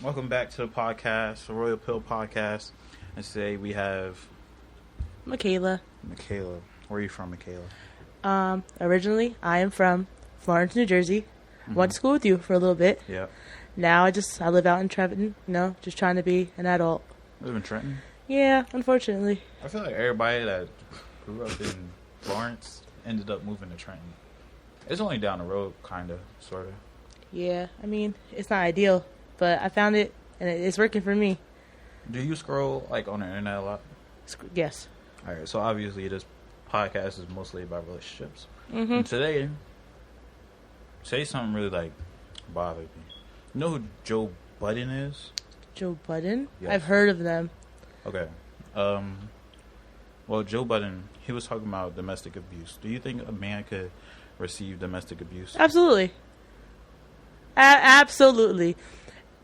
Welcome back to the podcast, the Royal Pill Podcast. And today we have Michaela. Michaela. Where are you from, Michaela? Originally, I am from Florence, New Jersey. Went to school with you for a little bit. Yeah. Now I live out in Trenton, just trying to be an adult. Live in Trenton? Yeah, unfortunately. I feel like everybody that grew up in Florence ended up moving to Trenton. It's only down the road, kind of, sort of. Yeah, I mean, it's not ideal, but I found it, and it's working for me. Do you scroll, on the internet a lot? Yes. All right, so obviously this podcast is mostly about relationships. Mm-hmm. And today, say something really, bothered me. You know who Joe Budden is? Joe Budden? Yes. I've heard of them. Okay. Well, Joe Budden, he was talking about domestic abuse. Do you think a man could receive domestic abuse? Absolutely. Absolutely.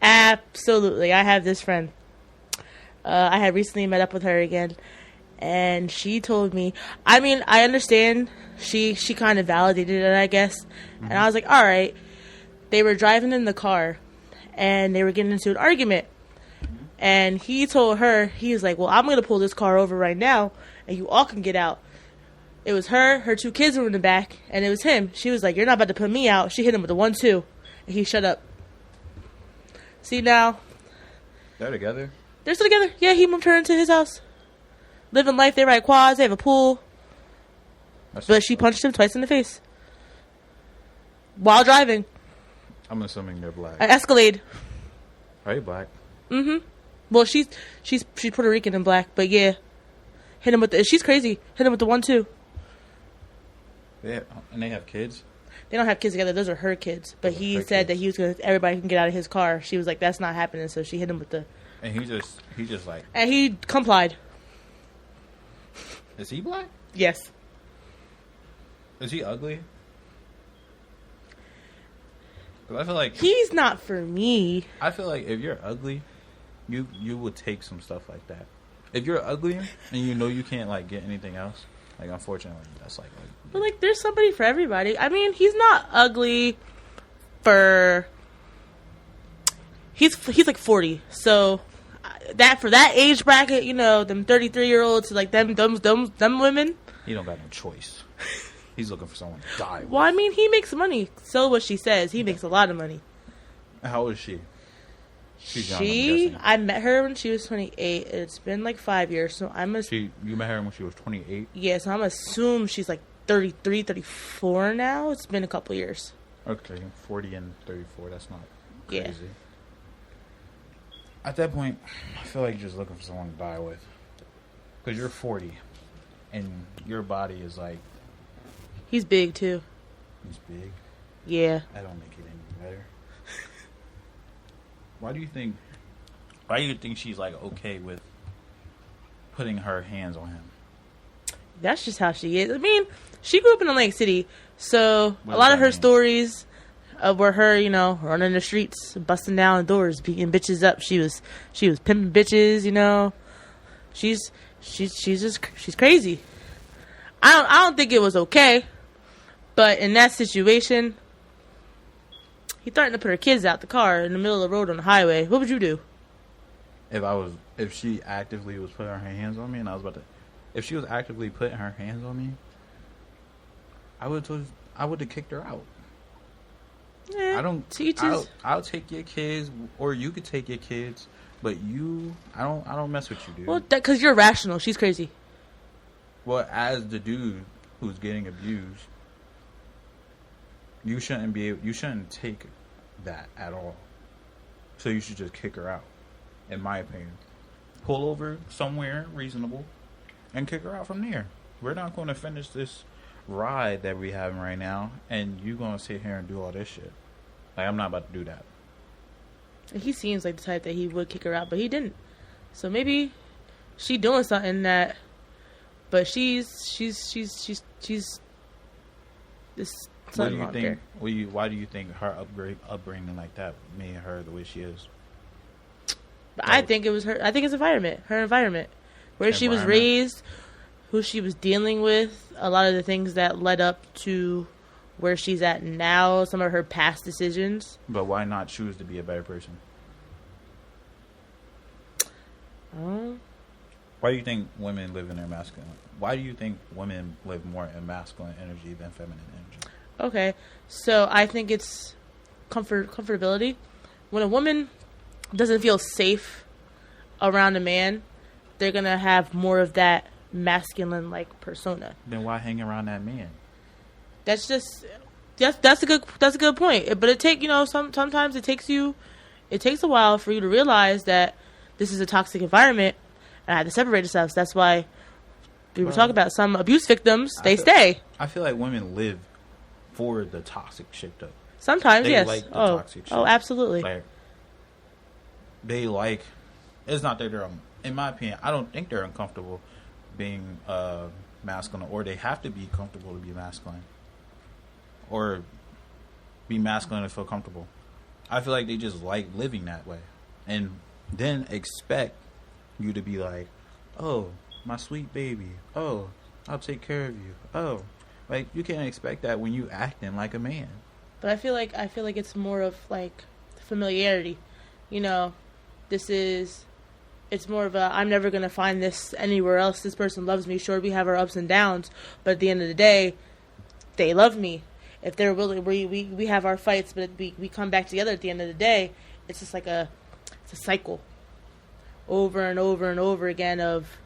Absolutely. I have this friend. I had recently met up with her again, and she told me, I mean, I understand she kind of validated it, I guess. Mm-hmm. And I was like, all right. They were driving in the car, and they were getting into an argument. Mm-hmm. And he told her, he was like, well, I'm going to pull this car over right now, and you all can get out. It was her 2 kids were in the back, and it was him. She was like, you're not about to put me out. She hit him with the 1-2, and he shut up. See, now. They're together? They're still together. Yeah, he moved her into his house. Living life, they ride quads, they have a pool. But she punched him twice in the face. While driving. I'm assuming they're black. An Escalade. Are they black? Mm-hmm. Well, she's Puerto Rican and black, but yeah. Hit him with she's crazy. Hit him with the 1-2. And they have kids? They don't have kids together. Those are her kids. But he said that he was going to, everybody can get out of his car. She was like, that's not happening. So she hit him with the. And he just And he complied. Is he black? Yes. Is he ugly? Because I feel like he's not for me. I feel like if you're ugly, you would take some stuff like that. If you're ugly and you know you can't get anything else, unfortunately, that's But there's somebody for everybody. I mean, he's not ugly for. He's 40, so that for that age bracket, them 33-year-olds, them women. He don't got no choice. He's looking for someone to die with. Well, I mean, he makes money. So what she says, he makes a lot of money. How old is she? She's young, I met her when she was 28. It's been 5 years, so you met her when she was 28? Yeah, so I'm assuming she's 33, 34 now. It's been a couple years. Okay, 40 and 34. That's not crazy. Yeah. At that point, I feel like you're just looking for someone to die with. Because you're 40, and your body is He's big, too. He's big? Yeah. That don't make it any better. Why do you think she's okay with putting her hands on him? That's just how she is. I mean, she grew up in Atlantic City, so a lot of her stories were her, running the streets, busting down doors, beating bitches up. She was pimping bitches, She's crazy. I don't think it was okay, but in that situation, he threatened to put her kids out the car in the middle of the road on the highway. What would you do? If she actively was putting her hands on me, and if she was actively putting her hands on me, I would have kicked her out. I'll take your kids, or you could take your kids, but I don't mess with you, dude. Well, because you're rational. She's crazy. Well, as the dude who's getting abused, you shouldn't take that at all. So you should just kick her out, in my opinion. Pull over somewhere reasonable and kick her out from there. We're not going to finish this ride that we having right now, and you going to sit here and do all this shit. I'm not about to do that. He seems like the type that he would kick her out, but he didn't. So maybe she doing something that, but she's this. What do you think? Why do you think her upbringing like that made her the way she is? I think it was her. I think it's her environment, where she was raised, who she was dealing with, a lot of the things that led up to where she's at now, some of her past decisions. But why not choose to be a better person? Oh. Why do you think women live in their masculine? Why do you think women live more in masculine energy than feminine energy? Okay, so I think it's comfortability. When a woman doesn't feel safe around a man, they're gonna have more of that masculine like persona. Then why hang around that man? That's just that's a good point. But sometimes it takes a while for you to realize that this is a toxic environment and I have to separate yourselves. That's why we were talking about some abuse victims. They stay. I feel like women live for the toxic shit though. Sometimes, they yes. Like the toxic shit. Oh, absolutely. Like, they like. It's not that they're. In my opinion, I don't think they're uncomfortable being masculine, or they have to be comfortable to be masculine, or be masculine to feel comfortable. I feel like they just like living that way, and then expect you to be like, "Oh, my sweet baby. Oh, I'll take care of you. Oh." Like, you can't expect that when you acting like a man. But I feel like it's more of like familiarity. It's more of a, I'm never gonna find this anywhere else. This person loves me. Sure, we have our ups and downs, but at the end of the day, they love me. If they're willing, we have our fights, but we come back together at the end of the day. It's just like it's a cycle, over and over and over again of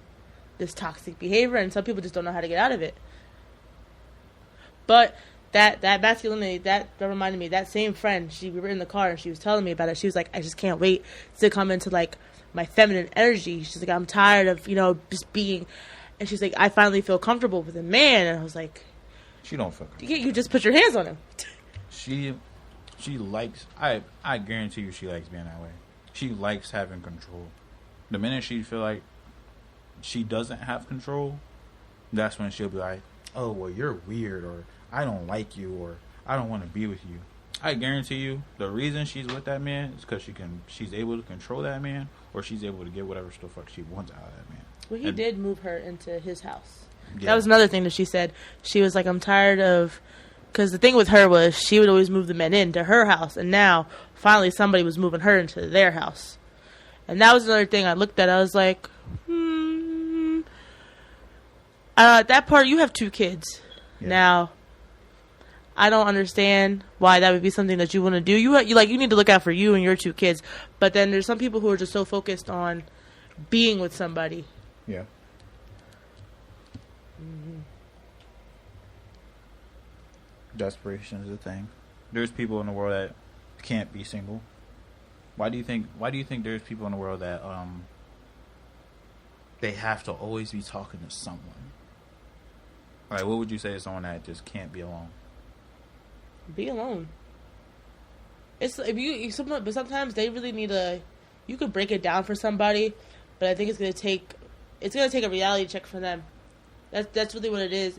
this toxic behavior, and some people just don't know how to get out of it. But that masculinity, that reminded me, that same friend, we were in the car and she was telling me about it. She was like, I just can't wait to come into like my feminine energy. She's like, I'm tired of, just being, and she's like, I finally feel comfortable with a man. And I was like, she don't feel comfortable. You just put your hands on him. She likes, I guarantee you she likes being that way. She likes having control. The minute she feel like she doesn't have control, that's when she'll be like, oh, well, you're weird, or I don't like you, or I don't want to be with you. I guarantee you, the reason she's with that man is because she's able to control that man, or she's able to get whatever the fuck she wants out of that man. Well, he did move her into his house. Yeah. That was another thing that she said. She was like, I'm tired of, because the thing with her was she would always move the men into her house, and now finally somebody was moving her into their house. And that was another thing I looked at. I was like, that part, you have 2 kids. Yeah. Now, I don't understand why that would be something that you want to do. You need to look out for you and your 2 kids. But then there's some people who are just so focused on being with somebody. Yeah. Desperation is a thing. There's people in the world that can't be single. Why do you think there's people in the world that they have to always be talking to someone? Like, what would you say to someone that just can't be alone? Be alone. But sometimes they really need you could break it down for somebody, but I think it's gonna take a reality check for them. That's really what it is.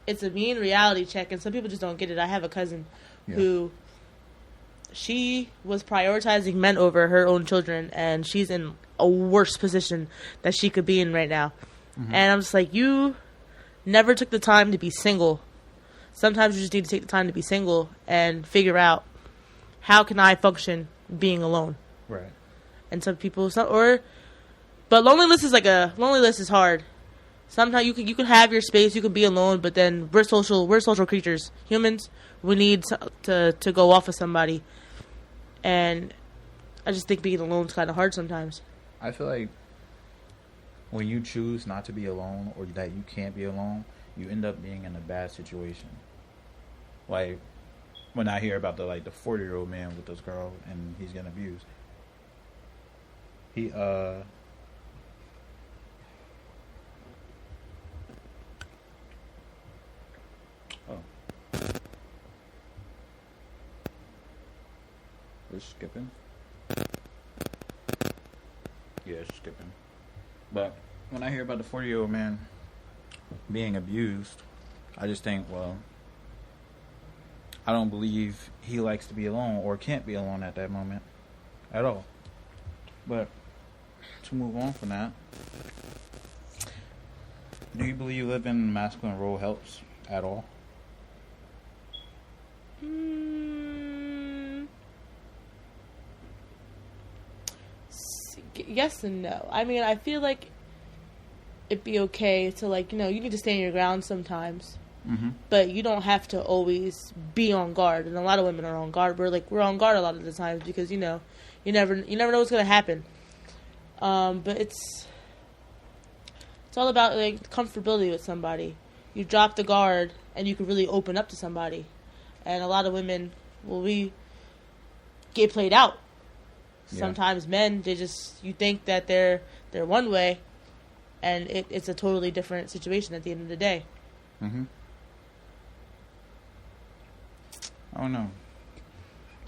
It's a mean reality check, and some people just don't get it. I have a cousin who, she was prioritizing men over her own children, and she's in a worse position that she could be in right now. Mm-hmm. And I'm just like, you never took the time to be single. Sometimes you just need to take the time to be single and figure out, how can I function being alone? Right. And some people, but loneliness is hard. Sometimes you can have your space, you can be alone, but then we're social creatures. Humans, we need to go off with somebody. And I just think being alone is kind of hard sometimes. I feel like when you choose not to be alone, or that you can't be alone, you end up being in a bad situation. Like, when I hear about the 40-year-old man with this girl and he's getting abused. We're skipping? Yeah, it's skipping. But when I hear about the 40-year-old man being abused, I just think, well, I don't believe he likes to be alone or can't be alone at that moment at all. But to move on from that, do you believe living in a masculine role helps at all? yes and no. I mean, I feel like it'd be okay to, like, you know, you need to stand your ground sometimes. Mm-hmm. But you don't have to always be on guard. And a lot of women are on guard. We're on guard a lot of the times because, you know, you never know what's going to happen. But it's all about, like, comfortability with somebody. You drop the guard and you can really open up to somebody. And a lot of women, well, we get played out. Yeah. Sometimes men, you think that they're one way, and it's a totally different situation at the end of the day. Mm-hmm. I don't know.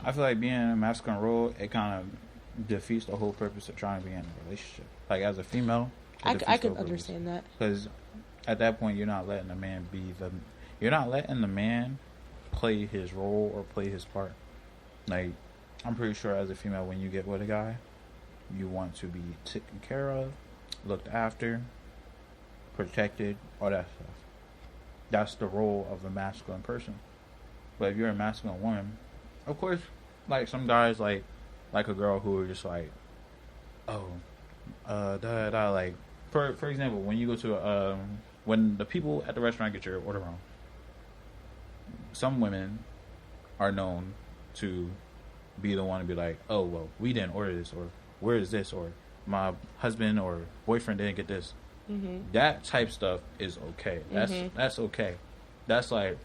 I feel like being in a masculine role, it kind of defeats the whole purpose of trying to be in a relationship. Like, as a female, I could understand that. Because at that point, you're not letting the man play his role or play his part. Like, I'm pretty sure as a female, when you get with a guy, you want to be taken care of, looked after, protected, all that stuff. That's the role of a masculine person. But if you're a masculine woman, of course, like, some guys like a girl who are just like, like, for example, when you go to when the people at the restaurant get your order wrong, some women are known to be the one to be like, oh, well, we didn't order this, or where is this, or my husband or boyfriend didn't get this. Mm-hmm. That type stuff is okay. That's okay. That's like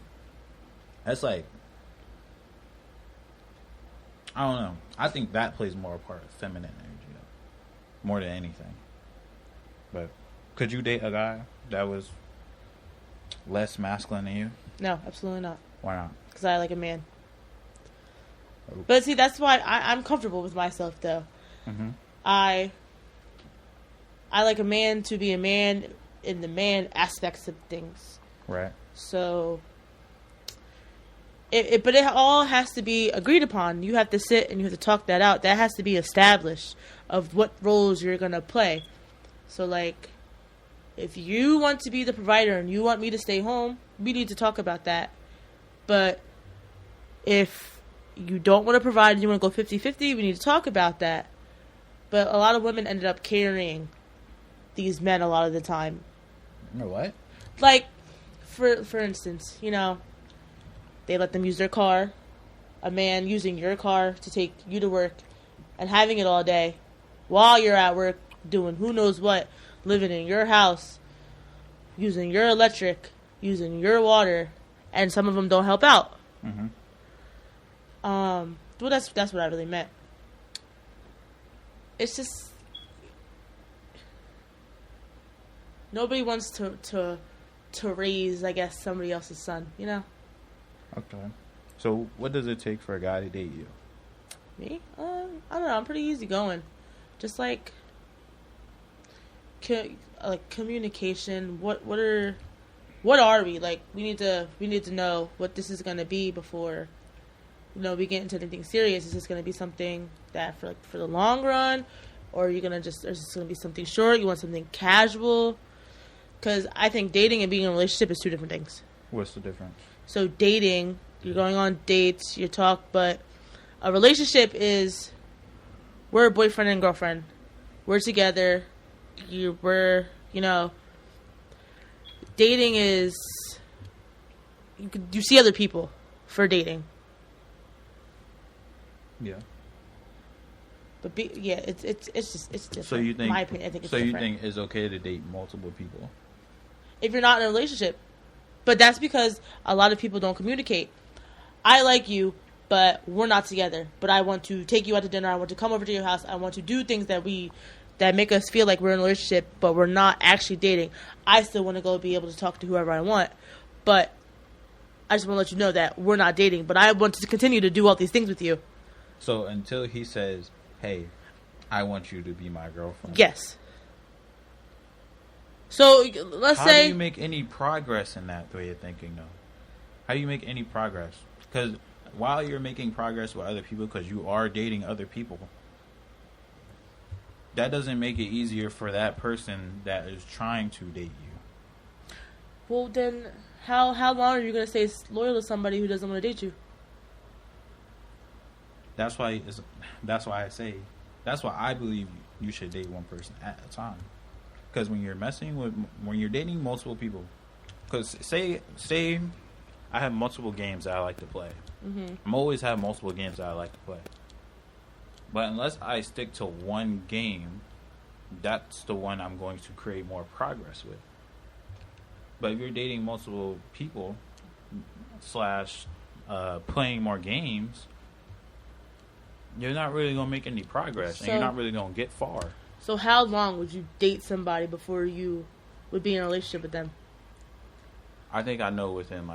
I don't know. I think that plays more a part of feminine energy, though, more than anything. But could you date a guy that was less masculine than you? No, absolutely not. Why not? Because I like a man. Oh. But see, that's why I'm comfortable with myself, though. Mm-hmm. I like a man to be a man in the man aspects of things. Right. So, but it all has to be agreed upon. You have to sit and you have to talk that out. That has to be established of what roles you're going to play. So, like, if you want to be the provider and you want me to stay home, we need to talk about that. But if you don't want to provide and you want to go 50-50, we need to talk about that. But a lot of women ended up carrying these men a lot of the time. You know what? Like, for instance, you know, they let them use their car. A man using your car to take you to work and having it all day while you're at work doing who knows what, living in your house, using your electric, using your water, and some of them don't help out. Mm-hmm. Well, that's what I really meant. It's just nobody wants to raise, I guess, somebody else's son, you know? Okay. So, what does it take for a guy to date you? Me? I don't know. I'm pretty easygoing. Just like communication. What are we? Like, we need to know what this is gonna be before, you know, we get into anything serious. Is this gonna be something that for the long run, or are you gonna or is this gonna be something short? You want something casual? Because I think dating and being in a relationship is two different things. What's the difference? So dating, you're going on dates, you talk, but a relationship is we're boyfriend and girlfriend. We're together. We're, you know, dating is you see other people for dating. Yeah. But it's different. So you think? In my opinion, I think it's so different. You think it's okay to date multiple people? If you're not in a relationship. But that's because a lot of people don't communicate. I like you, but we're not together. But I want to take you out to dinner. I want to come over to your house. I want to do things that make us feel like we're in a relationship, but we're not actually dating. I still want to go be able to talk to whoever I want. But I just want to let you know that we're not dating. But I want to continue to do all these things with you. So until he says, hey, I want you to be my girlfriend. Yes. So let's say. How do you make any progress in that way of thinking, though? How do you make any progress? Because while you're making progress with other people, because you are dating other people, that doesn't make it easier for that person that is trying to date you. Well, then how long are you going to stay loyal to somebody who doesn't want to date you? That's why I believe you should date one person at a time. Because when you're dating multiple people, because say I have multiple games that I like to play. I'm always have multiple games that I like to play. But unless I stick to one game, that's the one I'm going to create more progress with. But if you're dating multiple people / playing more games, you're not really going to make any progress, and you're not really going to get far. So how long would you date somebody before you would be in a relationship with them? I think I know within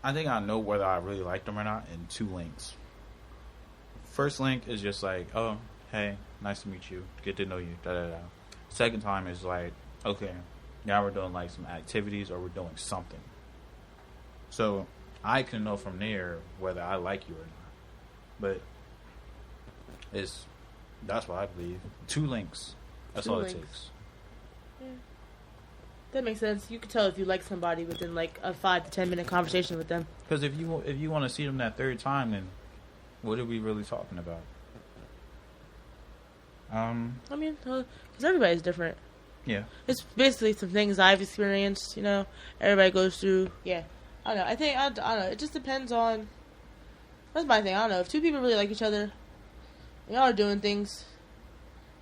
I think I know whether I really like them or not in 2 links. First link is just like, oh, hey, nice to meet you, get to know you, da-da-da. Second time is like, okay, now we're doing like some activities or we're doing something. So I can know from there whether I like you or not. But that's what I believe. 2 links. That's all it takes. Yeah. That makes sense. You can tell if you like somebody within like a 5 to 10 minute conversation with them. Because if you want to see them that third time, then what are we really talking about? I mean, because everybody's different. Yeah. It's basically some things I've experienced. Everybody goes through. Yeah. I don't know. I don't know. It just depends on. That's my thing. I don't know. If 2 people really like each other, y'all are doing things,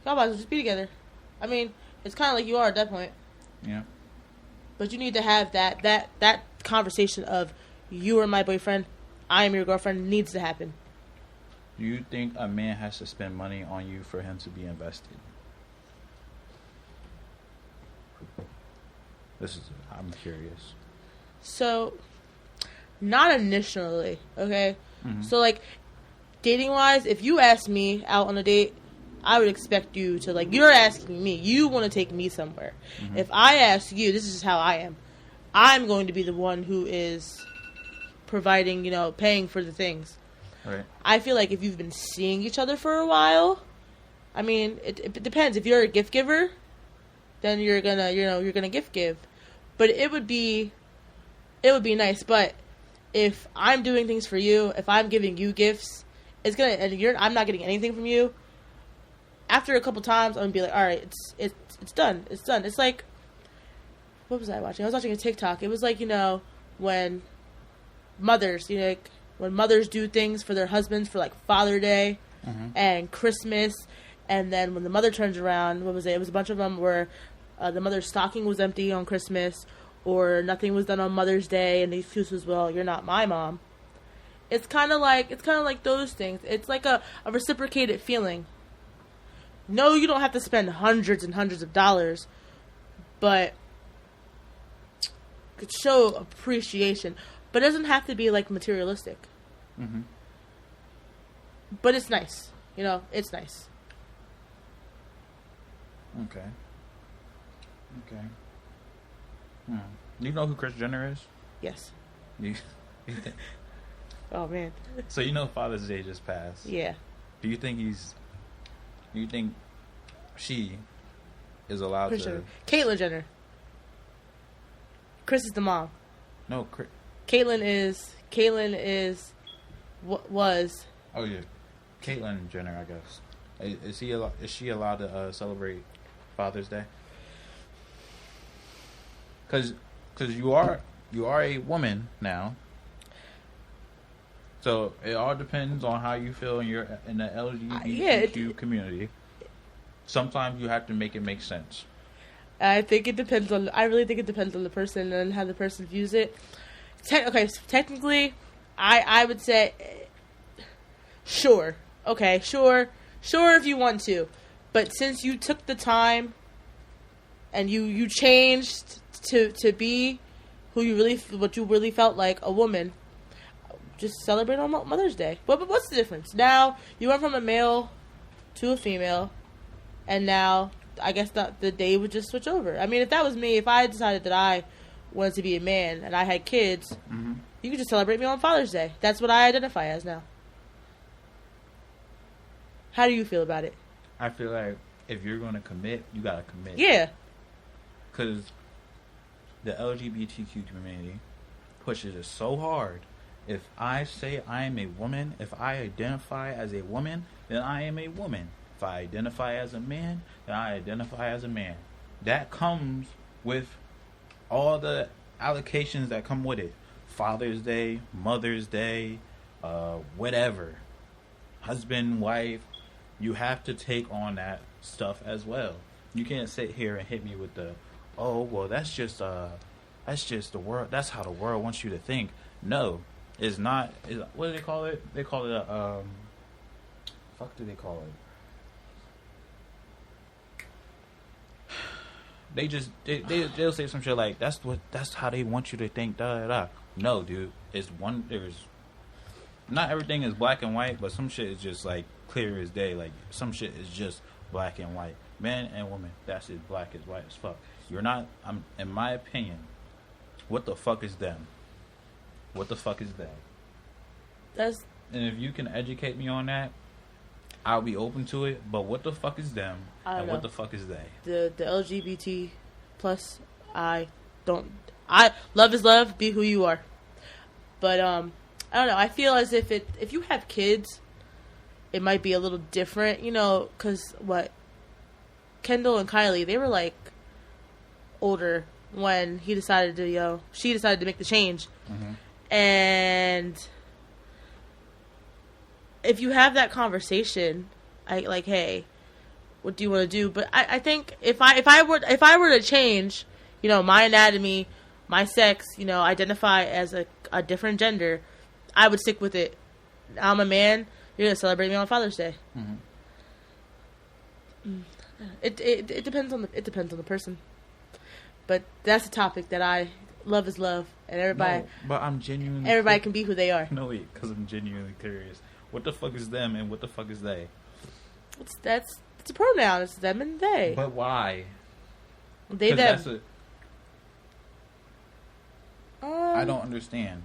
y'all might as well just be together. I mean, it's kind of like you are at that point. Yeah. But you need to have that conversation of, you are my boyfriend, I am your girlfriend, needs to happen. Do you think a man has to spend money on you for him to be invested? I'm curious. So, not initially, okay? Mm-hmm. So, like, dating-wise, if you ask me out on a date, I would expect you to, like, you're asking me. You want to take me somewhere. Mm-hmm. If I ask you, this is just how I am. I'm going to be the one who is providing, paying for the things. Right. I feel like if you've been seeing each other for a while, I mean, it depends. If you're a gift giver, then you're gonna gift give. But it would be nice. But if I'm doing things for you, if I'm giving you gifts, I'm not getting anything from you. After a couple times, I'm gonna be like, all right, it's done. It's done. It's like, what was I watching? I was watching a TikTok. It was like, when mothers, when mothers do things for their husbands for like Father Day and Christmas, and then when the mother turns around, what was it? It was a bunch of them where the mother's stocking was empty on Christmas, or nothing was done on Mother's Day, and the excuse was, well, you're not my mom. It's kind of like those things. It's like a reciprocated feeling. No, you don't have to spend hundreds and hundreds of dollars, but could show appreciation. But it doesn't have to be like materialistic. Mm-hmm. But it's nice. It's nice. Okay. You know who Kris Jenner is? Yes. You think? Oh, man. So Father's Day just passed. Yeah. Do you think she is allowed Kris to... Jenner. Caitlyn Jenner. Kris is the mom. No, Caitlyn is... was... Oh, yeah. Caitlyn Jenner, I guess. Is she allowed to celebrate Father's Day? Because you are a woman now. So it all depends on how you feel in the LGBTQ community. Sometimes you have to make it make sense. I think it depends on. I really think it depends on the person and how the person views it. Okay, so technically, I would say, sure. Okay, sure if you want to, but since you took the time and you changed to be what you really felt like, a woman, just celebrate on Mother's Day. But what's the difference? Now you went from a male to a female, and now I guess the day would just switch over. I mean, if that was me, if I decided that I wanted to be a man and I had kids, you could just celebrate me on Father's Day. That's what I identify as now. How do you feel about it? I feel like if you're going to commit, you got to commit. Yeah. Because the LGBTQ community pushes it so hard. If I say I am a woman, if I identify as a woman, then I am a woman. If I identify as a man, then I identify as a man. That comes with all the allocations that come with it. Father's Day, Mother's Day, whatever. Husband, wife. You have to take on that stuff as well. You can't sit here and hit me with the, oh, well, that's just the world. That's how the world wants you to think. No, it's not. What do they call it? They call it a, fuck do they call it? They'll say some shit like, that's how they want you to think, da da da. No, dude. Not everything is black and white, but some shit is just like clear as day. Like some shit is just black and white. Men and women, that's as black as white as fuck. You're not, in my opinion, what the fuck is them? What the fuck is they? And if you can educate me on that, I'll be open to it. But what the fuck is them? And what the fuck is they? The LGBT plus, love is love, be who you are. But I don't know. I feel as if if you have kids, it might be a little different, you know, because Kendall and Kylie, they were like older when she decided to make the change. Mm-hmm. And if you have that conversation, hey, what do you want to do? But I think if I were to change, you know, my anatomy, my sex, you know, identify as a different gender, I would stick with it. I'm a man. You're gonna celebrate me on Father's Day. Mm-hmm. It depends on the person. But that's a topic that love is love, and everybody. No, but I'm genuinely. Everybody can be who they are. No, wait, because I'm genuinely curious. What the fuck is them and what the fuck is they? It's a pronoun. It's them and they. But why? They them. I don't understand.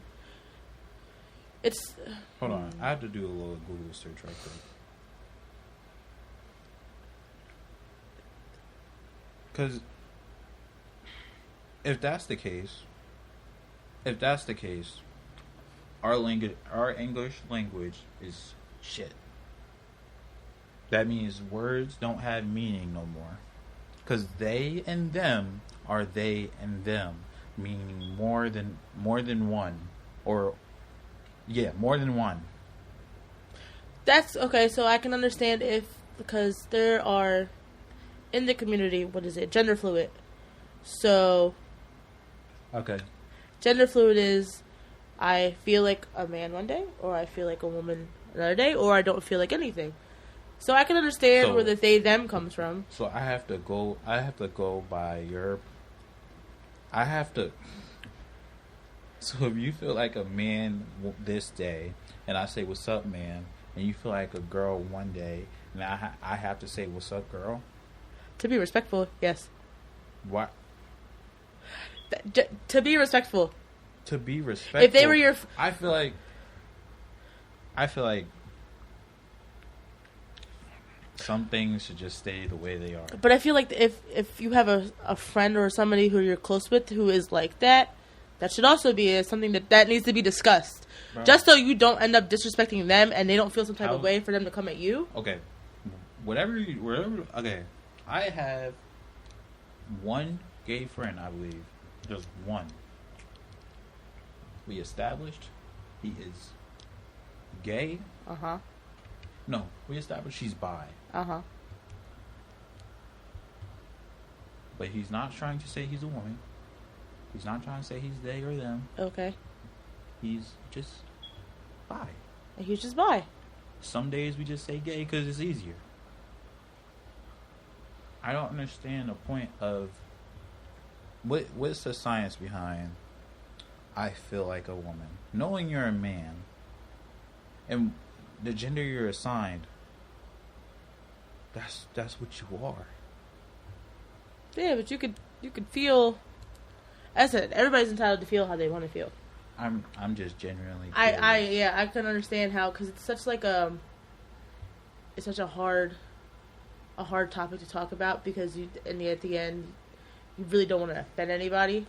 Hold on. I have to do a little Google search right quick. Because if that's the case, our English language is shit. That means words don't have meaning no more. Because they and them are they and them, meaning more than one, or more than one. That's okay. So I can understand because there are in the community, gender fluid. So okay, gender fluid is I feel like a man one day, or I feel like a woman another day, or I don't feel like anything. So I can understand where the they them comes from. So I have to go by your. So if you feel like a man this day, and I say what's up, man, and you feel like a girl one day, and I have to say what's up, girl. To be respectful, yes. What? To be respectful. To be respectful. If they were your, I feel like some things should just stay the way they are. But I feel like if you have a friend or somebody who you're close with who is like that, that should also be something that needs to be discussed. Bro. Just so you don't end up disrespecting them and they don't feel some type of way for them to come at you. Okay. Okay. I have one gay friend, I believe. Just one. We established he is gay. Uh-huh. No, we established she's bi. Uh-huh. But he's not trying to say he's a woman. He's not trying to say he's they or them. Okay. He's just bi. And he's just bi. Some days we just say gay because it's easier. I don't understand the point of what's the science behind I feel like a woman. Knowing you're a man and the gender you're assigned, that's what you are. Yeah, but you could feel. As I said, everybody's entitled to feel how they want to feel. I'm just genuinely. I can understand how, because it's such it's such a hard topic to talk about, because at the end you really don't want to offend anybody,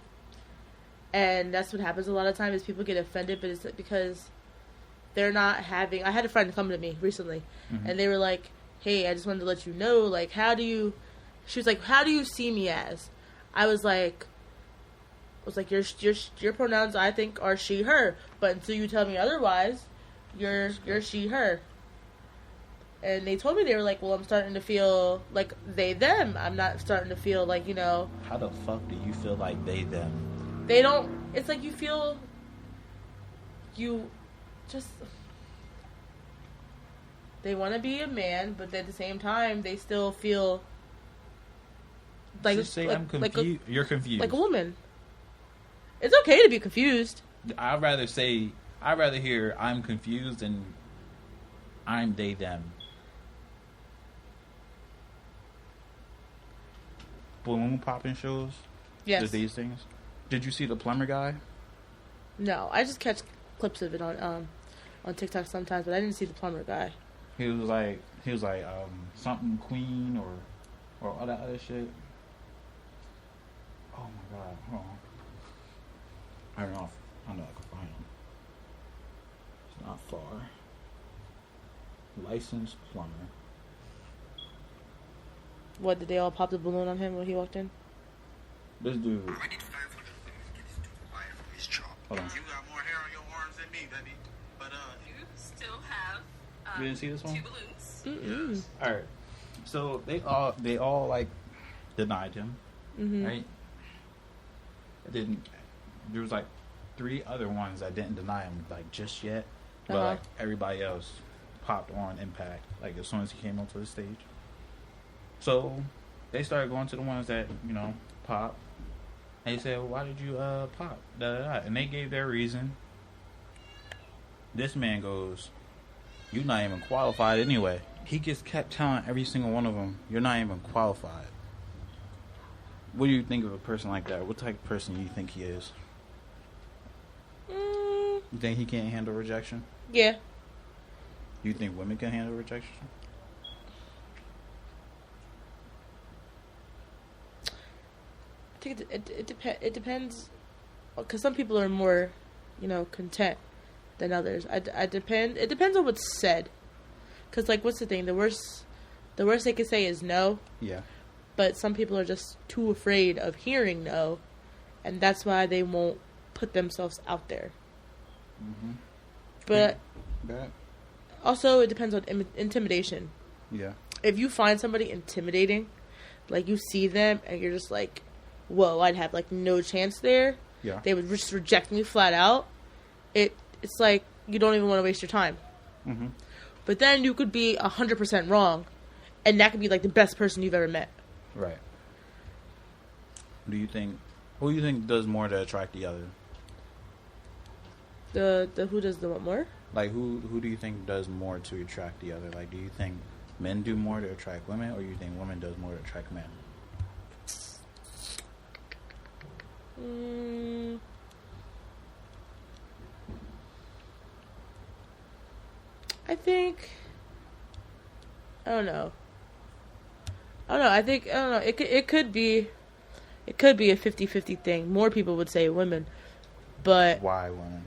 and that's what happens a lot of times is people get offended, but it's because they're not having. I had a friend come to me recently, mm-hmm. and they were like, hey, I just wanted to let you know, like, how do you, she was like, how do you see me as? I was like, your pronouns, I think, are she, her. But until you tell me otherwise, you're she, her. And they told me, they were like, well, I'm starting to feel like they, them. I'm not starting to feel like, you know. How the fuck do you feel like they, them? They don't, it's like you feel, you just, they want to be a man, but at the same time, they still feel like, just say, like I'm confused. You're confused. Like a woman. It's okay to be confused. I'd rather hear I'm confused and I'm they, them. Balloon popping shows? Yes. Just these things? Did you see the plumber guy? No, I just catch clips of it on TikTok sometimes, but I didn't see the plumber guy. He was like something queen or all that other shit. Oh my god, hold on. I don't know I can find him. It's not far. Licensed plumber. What, did they all pop the balloon on him when he walked in? This dude. I need 500 to get this dude fired from his job. Hold on. You got more hair on your arms than me, baby. But You still have You didn't see this one? 2 balloons. Mm-mm. All right. So they all like denied him, Mm-hmm. right? Didn't. There was like 3 other ones that didn't deny him like just yet, but Uh-huh. like everybody else popped on Impact like as soon as he came onto the stage. So they started going to the ones that pop. And they said, well, "Why did you pop?" Da, da, da. And they gave their reason. This man goes, "You're not even qualified anyway." He just kept telling every single one of them, "You're not even qualified." What do you think of a person like that? What type of person do you think he is? You think he can't handle rejection? Yeah. You think women can handle rejection? I think it depends, because some people are more, content than others. It depends on what's said. Because, like, what's the thing? The worst they could say is no. Yeah. But some people are just too afraid of hearing no, and that's why they won't put themselves out there. Mm-hmm. But That. also, it depends on intimidation. Yeah. If you find somebody intimidating, like you see them and you're just like, whoa, I'd have like no chance there. Yeah. They would just reject me flat out. It's like you don't even want to waste your time. Mm-hmm. But then you could be 100% wrong, and that could be like the best person you've ever met. Right. Who do you think does more to attract the other? The who does the what more? Like who do you think does more to attract the other? Like, do you think men do more to attract women, or you think women does more to attract men? I think. I don't know. I don't know. It could be a 50-50 thing. More people would say women, but Why women?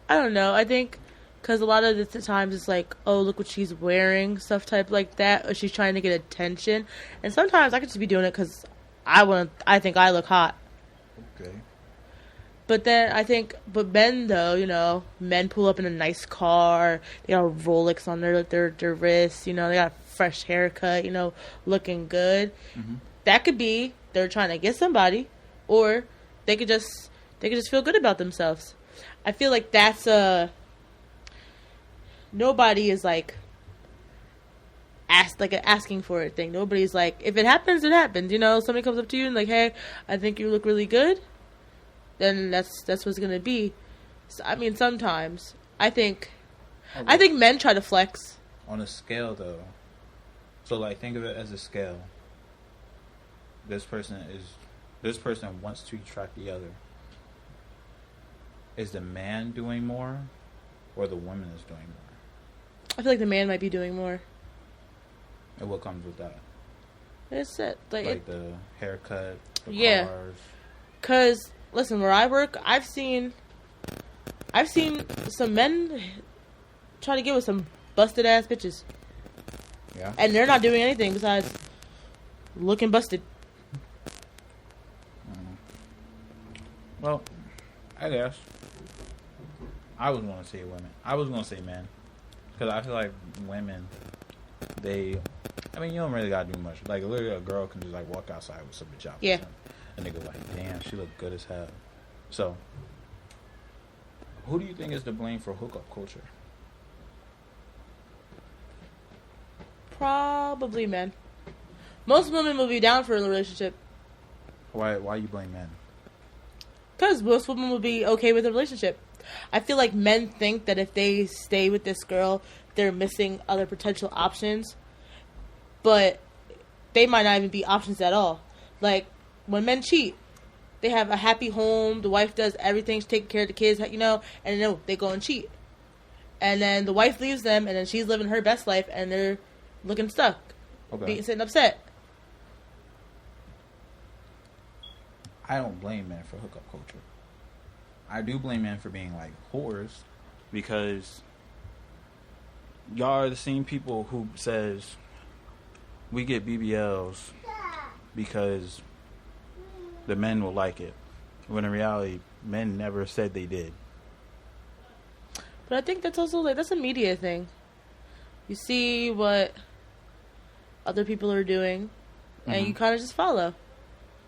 I don't know. I think because a lot of the times it's like, oh, look what she's wearing, stuff type like that, or she's trying to get attention. And sometimes I could just be doing it because I think I look hot. Okay. But then I think, men though, men pull up in a nice car. They got a Rolex on their wrists. They got a fresh haircut. Looking good. Mm-hmm. That could be they're trying to get somebody, or they could just feel good about themselves. I feel like that's nobody is like asking for a thing. Nobody's like, if it happens, it happens. Somebody comes up to you and like, hey, I think you look really good. Then that's what's gonna be. So, I mean, sometimes I think men try to flex On a scale, though. So, like, think of it as a scale. This person wants to attract the other. Is the man doing more, or the woman is doing more? I feel like the man might be doing more. And what comes with that? It's it. Like the haircut, the Yeah. cars. Cause listen, where I work, I've seen some men try to get with some busted ass bitches. Yeah. And they're not doing anything besides looking busted. Well, I guess I was going to say women. I was going to say men. Because I feel like women, you don't really got to do much. Like, literally, a girl can just, like, walk outside with some pajamas. Yeah. And they go like, damn, she look good as hell. So, who do you think is to blame for hookup culture? Probably men. Most women will be down for a relationship. Why you blame men? Because most women will be okay with a relationship. I feel like men think that if they stay with this girl, they're missing other potential options. But they might not even be options at all. Like, when men cheat, they have a happy home, the wife does everything, she's taking care of the kids, and no, they go and cheat. And then the wife leaves them, and then she's living her best life, and they're looking stuck, sitting upset. I don't blame men for hookup culture. I do blame men for being like whores, because y'all are the same people who says we get BBLs because the men will like it, when in reality men never said they did. But I think that's also that's a media thing. You see what other people are doing, and you kind of just follow.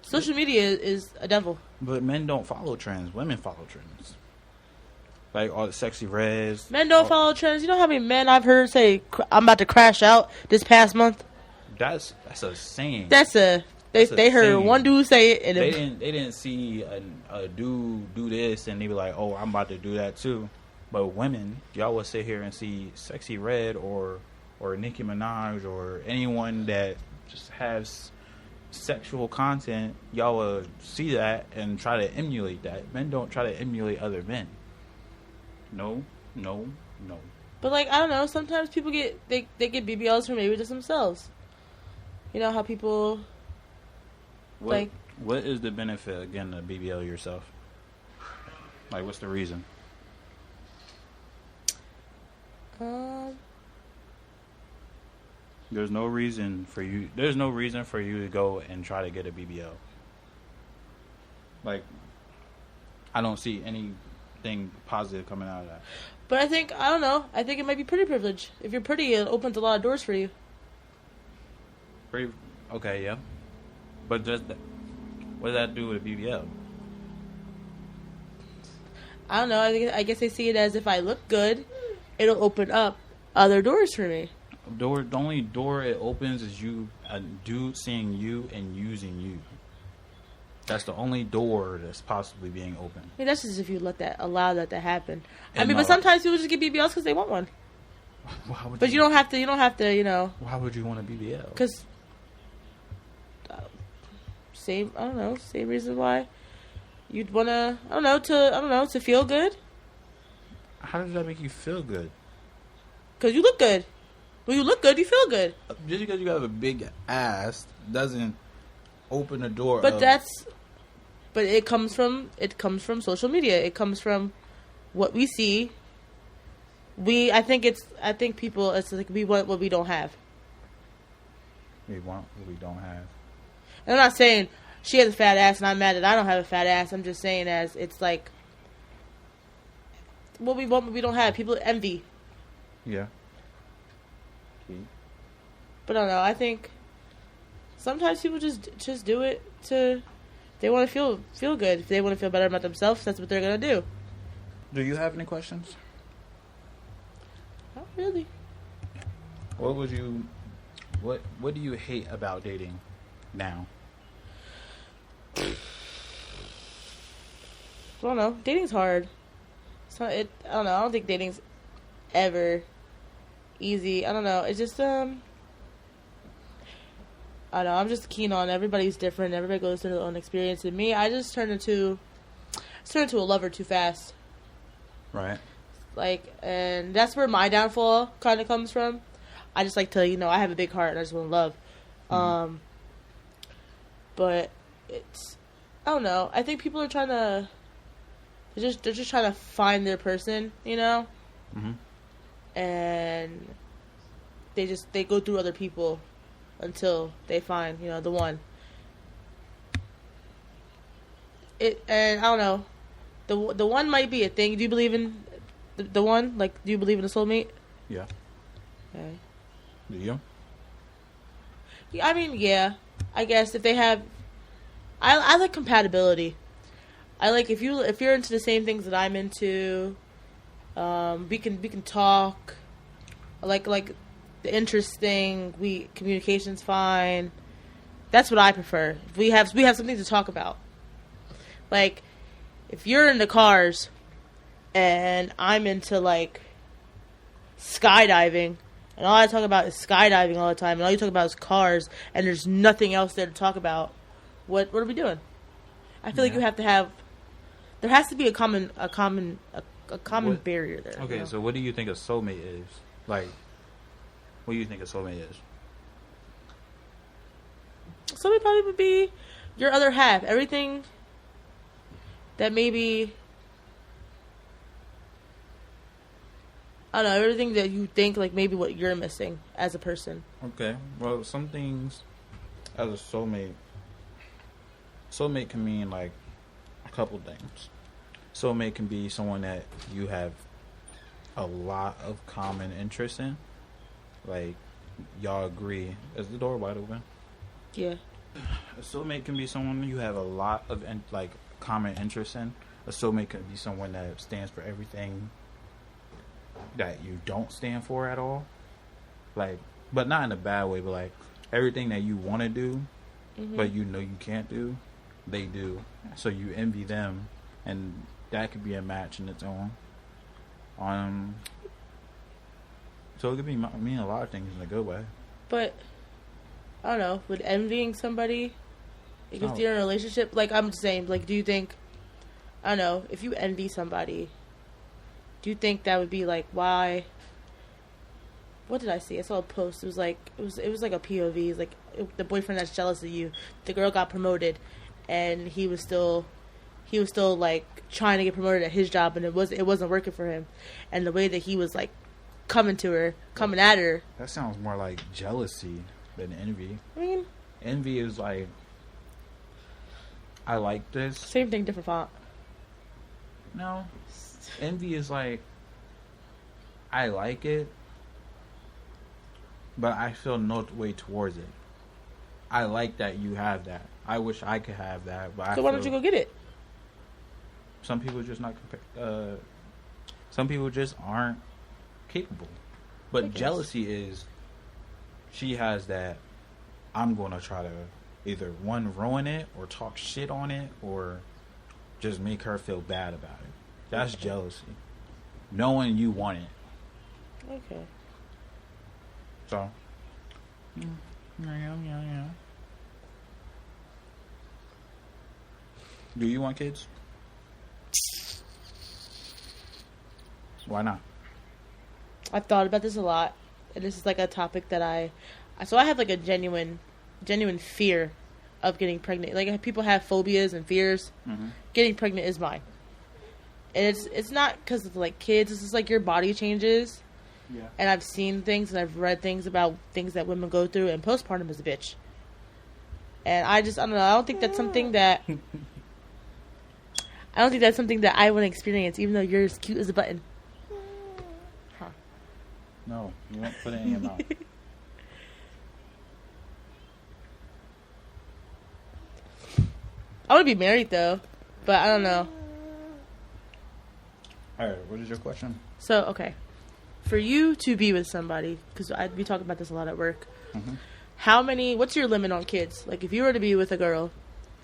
Social media is a devil. But men don't follow trends. Women follow trends. Like all the sexy reds. Men don't follow trends. You know how many men I've heard say, "I'm about to crash out" this past month? That's a saying. They heard saying. One dude say it, and they didn't see a dude do this and they be like, "Oh, I'm about to do that too." But women, y'all will sit here and see Sexy Red or Nicki Minaj or anyone that just has sexual content. Y'all will see that and try to emulate that. Men don't try to emulate other men. No. But like, I don't know. Sometimes people get BBLs for maybe just themselves. You know how people what is the benefit again to BBL yourself? Like, what's the reason? There's no reason for you to go and try to get a BBL. Like, I don't see anything positive coming out of that. But I think it might be pretty privilege. If you're pretty, it opens a lot of doors for you. Okay, yeah. But what does that do with a BBL? I don't know. I guess they see it as if I look good, it'll open up other doors for me. The only door it opens is a dude seeing you and using you. That's the only door that's possibly being opened. I mean, that's just if you allow that to happen. But sometimes people just get BBLs because they want one. You don't have to. You know. Why would you want a BBL? Because same reason why you'd wanna. To feel good. How does that make you feel good? Because you look good. When you look good, you feel good. Just because you have a big ass doesn't open the door. But it comes from social media. It comes from what we see. I think people, it's like we want what we don't have. We want what we don't have. And I'm not saying she has a fat ass and I'm mad that I don't have a fat ass. I'm just saying as it's like what we want what we don't have. People envy. Yeah. But I don't know. I think sometimes people just do it they want to feel good. If they want to feel better about themselves, that's what they're gonna do. Do you have any questions? Not really. What do you hate about dating now? I don't know. Dating's hard. I don't know. I don't think dating's ever easy. I don't know. It's just I don't know. I'm just keen on everybody's different. Everybody goes through their own experience. And me, I just turned into a lover too fast. Right. Like, and that's where my downfall kind of comes from. I just like to, I have a big heart and I just want love. Mm-hmm. But it's, I don't know. I think people are trying to, they're just trying to find their person, Mm-hmm. And they go through other people until they find, you know, the one. And I don't know, the one might be a thing. Do you believe in the one? Like, do you believe in a soulmate? Yeah. Okay. Do you? Yeah, I mean, yeah. I guess if they have, I like compatibility. I like if you're into the same things that I'm into. We can talk. I like the interesting. Communication's fine. That's what I prefer. We have something to talk about. Like, if you're into cars, and I'm into like skydiving, and all I talk about is skydiving all the time, and all you talk about is cars, and there's nothing else there to talk about. What are we doing? I feel like you have to have. There has to be a common barrier there. Okay, you know? so what do you think a soulmate is? Like, what do you think a soulmate is? Somebody probably would be your other half. Everything that maybe, I don't know, everything that you think, like, maybe what you're missing as a person. Okay, well, some things as a soulmate can mean like a couple things. Soulmate can be someone that you have a lot of common interest in. Like, y'all agree. Is the door wide open? Yeah. A soulmate can be someone you have a lot of common interest in. A soulmate can be someone that stands for everything that you don't stand for at all. Like, but not in a bad way, but like everything that you want to do, but you know you can't do, they do. So you envy them, and that could be a match in its own. So it could mean a lot of things in a good way. But I don't know. Would envying somebody, like, if you're in a relationship, like, I'm just saying, like, do you think, I don't know, if you envy somebody, do you think that would be like, why? What did I see? I saw a post. It was like a POV. It's like the boyfriend that's jealous of you. The girl got promoted, and he was still like trying to get promoted at his job, and it wasn't working for him. And the way that he was like coming at her. That sounds more like jealousy than envy. I mean, envy is like, I like this. Same thing, different font. No. Envy is like, I like it, but I feel no way towards it. I like that you have that. I wish I could have that, but so why don't you go get it? Some people just some people just aren't capable. But jealousy is, she has that, I'm going to try to either one, ruin it, or talk shit on it, or just make her feel bad about it. That's jealousy. Knowing you want it. Okay. So. Yeah. Do you want kids? Why not? I've thought about this a lot, and this is like a topic that I have like a genuine fear of getting pregnant. Like, people have phobias and fears. Mm-hmm. Getting pregnant is mine. And it's not because of like kids. It's just like your body changes. Yeah. And I've seen things and I've read things about things that women go through, and postpartum is a bitch. And I don't know. I don't think that's something that I want to experience, even though you're as cute as a button. Huh. No, you won't put it in your mouth. I want to be married though, but I don't know. Alright, what is your question? So, okay. For you to be with somebody, because we talk about this a lot at work, what's your limit on kids? Like, if you were to be with a girl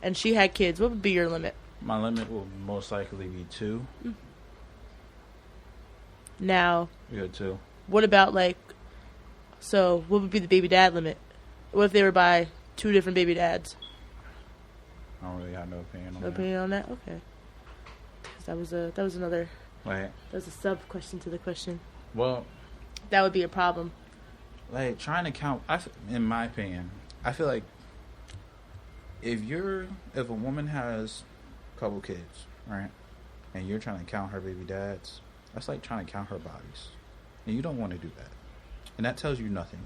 and she had kids, what would be your limit? My limit will most likely be 2. Now, Yeah, 2. what about, like, so what would be the baby dad limit? What if they were by 2 different baby dads? I don't really have no opinion on No that. opinion on that? Okay. 'Cause that was another, Like, that was a sub question to the question. well, That would be a problem. like, trying to count, in my opinion, I feel like if a woman has a couple kids, right, and you're trying to count her baby dads, that's like trying to count her bodies, and you don't want to do that. and that tells you nothing,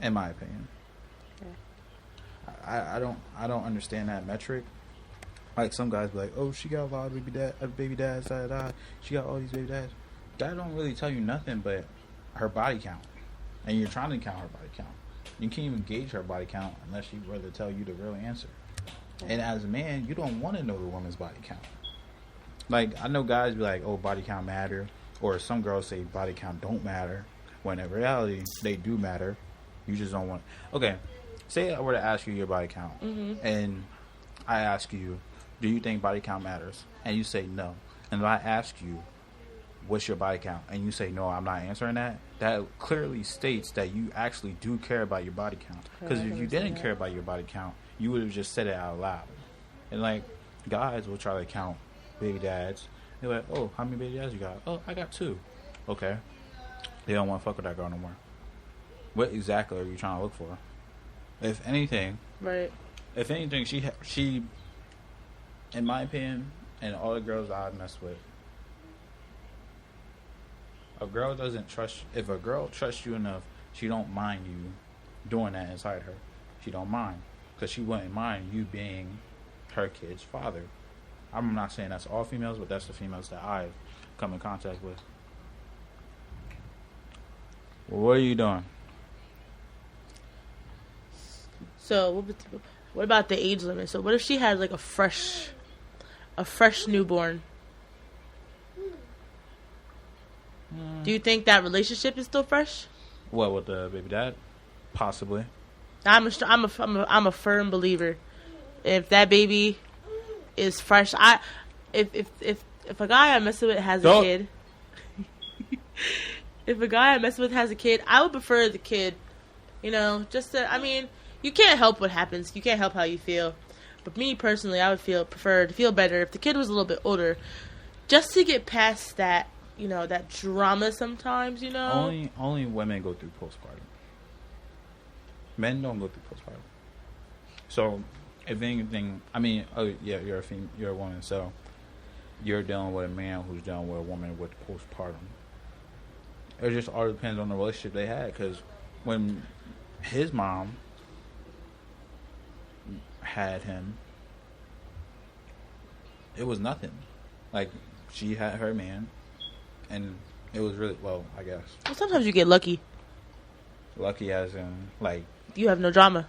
in my opinion. I don't understand that metric. Like some guys be like, oh, she got a lot of baby dads, she got all these baby dads. That don't really tell you nothing but her body count, and you're trying to count her body count. You can't even gauge her body count unless she'd rather tell you the real answer. And as a man, you don't want to know the woman's body count. Like, I know guys be like, oh, body count matter, or some girls say body count don't matter, when in reality, they do matter. You just don't want... Okay, say I were to ask you your body count, and I ask you, do you think body count matters? And you say no. And if I ask you, what's your body count? And you say, no, I'm not answering that. That clearly states that you actually do care about your body count. Because if you didn't care about your body count, you would have just said it out loud. And like, guys will try to count baby dads. They're like, oh, how many baby dads you got? Oh, I got 2. Okay. They don't want to fuck with that girl no more. What exactly are you trying to look for? If anything, Right. If anything, she, in my opinion, and all the girls I've messed with, a girl doesn't trust. If a girl trusts you enough, she don't mind you doing that inside her. She don't mind, because she wouldn't mind you being her kid's father. I'm not saying that's all females, but that's the females that I've come in contact with. Well, what are you doing? So what about the age limit? So what if she has like a fresh newborn? Do you think that relationship is still fresh? What, with the baby dad? Possibly. I'm a firm believer. If that baby is fresh, if a guy I'm messing with has a kid, if a guy I'm messing with has a kid, I would prefer the kid. You know, you can't help what happens. You can't help how you feel. But me personally, I would prefer to feel better if the kid was a little bit older, just to get past that. You know, that drama sometimes. You know, only women go through postpartum. Men don't go through postpartum. So, if anything, I mean, you're a woman, so you're dealing with a man who's dealing with a woman with postpartum. It just all depends on the relationship they had. Because when his mom had him, it was nothing. Like, she had her man, and it was really, well, I guess. Well, sometimes you get lucky. Lucky as in, like... You have no drama.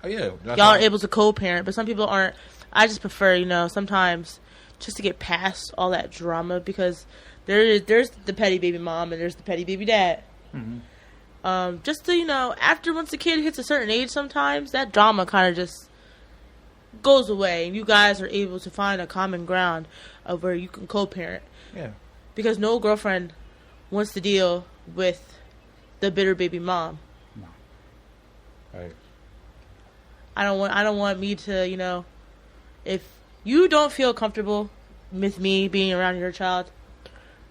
Oh, yeah. Y'all are able to co-parent, but some people aren't. I just prefer, sometimes just to get past all that drama, because there's the petty baby mom and there's the petty baby dad. Mm-hmm. Just to, once the kid hits a certain age, sometimes that drama kind of just goes away, and you guys are able to find a common ground of where you can co-parent. Yeah. Because no girlfriend wants to deal with the bitter baby mom. No. Right. I don't want me to, if you don't feel comfortable with me being around your child,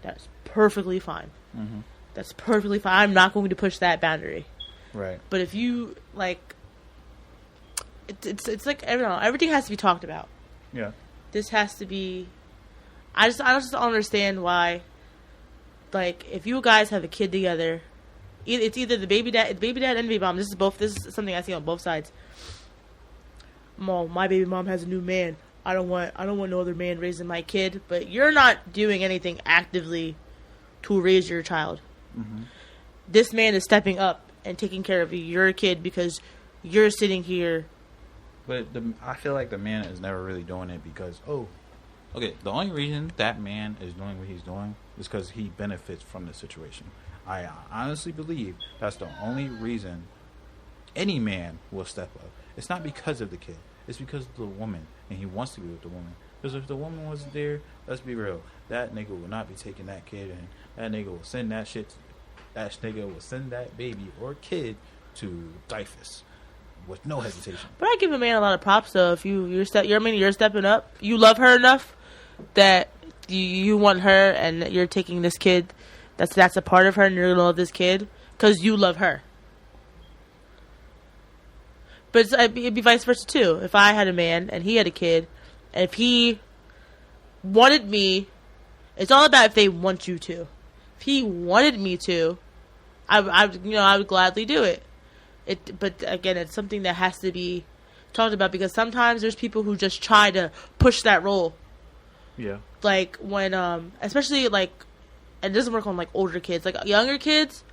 that's perfectly fine. Mm-hmm. That's perfectly fine. I'm not going to push that boundary. Right. But if you, it's like, I don't know, everything has to be talked about. Yeah. This has to be, I just don't understand why, if you guys have a kid together, it's either the baby dad and baby mom. This is something I see on both sides. Mom, my baby mom has a new man. I don't want no other man raising my kid. But you're not doing anything actively to raise your child. Mm-hmm. This man is stepping up and taking care of your kid because you're sitting here. But I feel like the man is never really doing it because, the only reason that man is doing what he's doing is because he benefits from the situation. I honestly believe that's the only reason any man will step up. It's not because of the kid. It's because of the woman, and he wants to be with the woman. Because if the woman wasn't there, let's be real, that nigga will not be taking that kid, and that nigga will send that shit. That nigga will send that baby or kid to DYFS with no hesitation. But I give a man a lot of props though. If you're stepping up, you love her enough that you want her, and you're taking this kid. That's a part of her, and you're gonna love this kid because you love her. But it'd be vice versa too. If I had a man and he had a kid, and if he wanted me, it's all about if they want you to. If he wanted me to, I would gladly do it. But again, it's something that has to be talked about because sometimes there's people who just try to push that role. Yeah. Like when, especially like, it doesn't work on like older kids, like younger kids.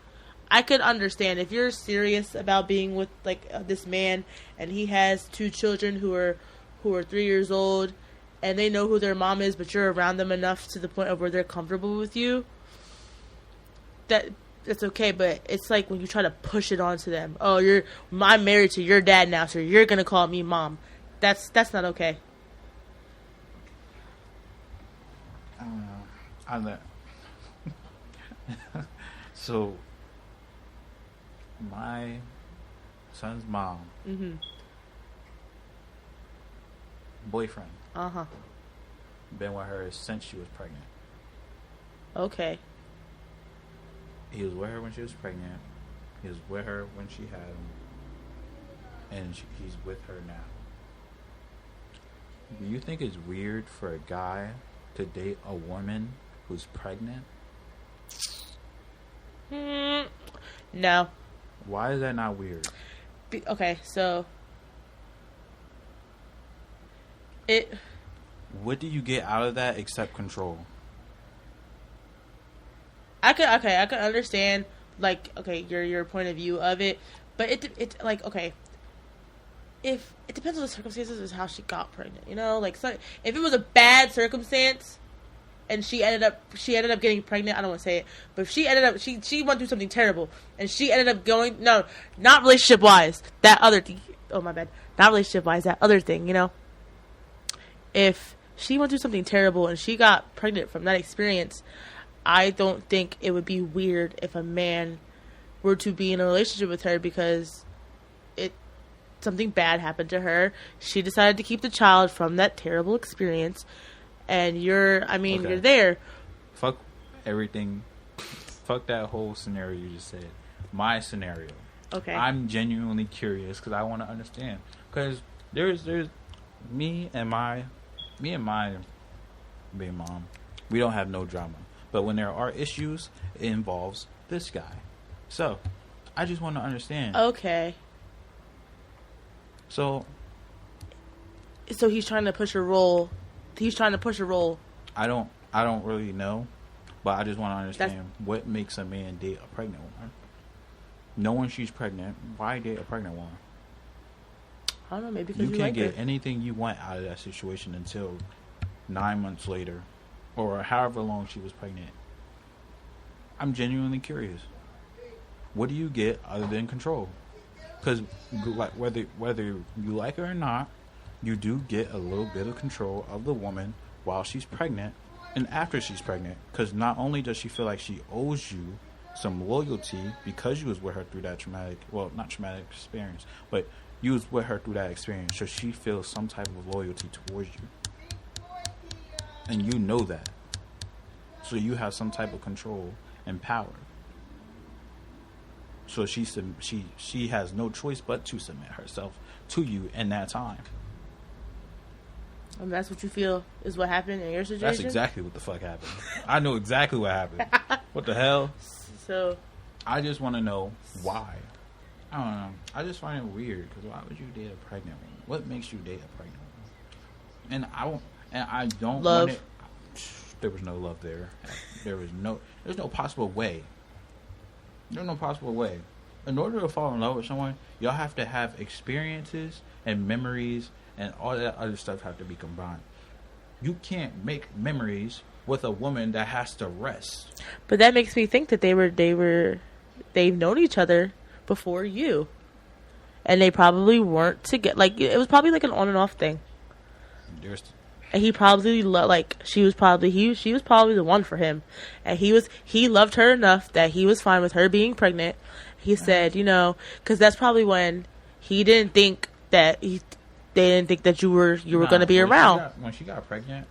I could understand if you're serious about being with like this man and he has 2 children who are 3 years old and they know who their mom is, but you're around them enough to the point of where they're comfortable with you. That's okay, but it's like when you try to push it onto them. Oh, I'm married to your dad now, so you're gonna call me mom. That's not okay. I don't know. So, my son's mom, boyfriend, been with her since she was pregnant. Okay. He was with her when she was pregnant. He was with her when she had him. And he's with her now. Do you think it's weird for a guy to date a woman who's pregnant? No. Why is that not weird? Okay, so What do you get out of that except control? I could understand like your point of view of it, but it like okay. If it depends on the circumstances of how she got pregnant, like so if it was a bad circumstance and she ended up getting pregnant, I don't want to say it, but if she ended up she went through something terrible and she ended up going not relationship wise, that other thing. Oh my bad, not relationship wise, that other thing. If she went through something terrible and she got pregnant from that experience, I don't think it would be weird if a man were to be in a relationship with her because something bad happened to her. She decided to keep the child from that terrible experience, and you're there. Fuck everything. Fuck that whole scenario you just said. My scenario. Okay. I'm genuinely curious because I want to understand. Because there's me and my baby mom. We don't have no drama. But when there are issues, it involves this guy. So, I just want to understand. Okay. So he's trying to push a role. I don't really know, but I just want to understand what makes a man date a pregnant woman. Knowing she's pregnant, why date a pregnant woman? I don't know, maybe because you can't get her. anything you want out of that situation until 9 months later, or however long she was pregnant. I'm genuinely curious. What do you get other than control? Because whether you like her or not, you do get a little bit of control of the woman while she's pregnant and after she's pregnant. Because not only does she feel like she owes you some loyalty because you was with her through that not traumatic experience, but you was with her through that experience, so she feels some type of loyalty towards you. And you know that. So you have some type of control and power. So she has no choice but to submit herself to you in that time. And that's what you feel is what happened in your situation? That's exactly what the fuck happened. I know exactly what happened. What the hell? So I just want to know why. I don't know. I just find it weird because why would you date a pregnant woman? What makes you date a pregnant woman? And I don't love. want it. There was no love there. There's no possible way. There's no possible way. In order to fall in love with someone, y'all have to have experiences and memories and all that other stuff have to be combined. You can't make memories with a woman that has to rest. But that makes me think that they've known each other before you. And they probably weren't together. Like, it was probably like an on and off thing. And he probably she was probably the one for him, and he loved her enough that he was fine with her being pregnant. He said, because that's probably when he didn't think that they didn't think that you were going to be around. When she got pregnant,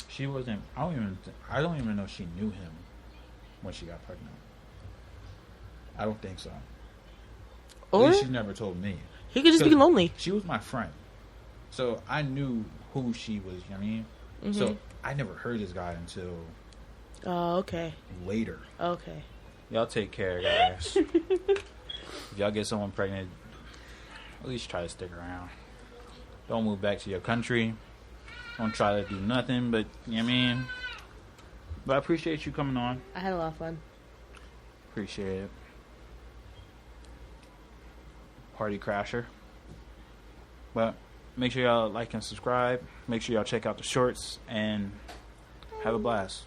she wasn't. I don't even know if she knew him when she got pregnant. I don't think so. Or at least she never told me. He could just be lonely. She was my friend, so I knew who she was, you know what I mean? Mm-hmm. So I never heard this guy until okay. later. Okay. Y'all take care, guys. If y'all get someone pregnant, at least try to stick around. Don't move back to your country. Don't try to do nothing, but, you know what I mean? But I appreciate you coming on. I had a lot of fun. Appreciate it. Party crasher. But make sure y'all like and subscribe. Make sure y'all check out the shorts and have a blast.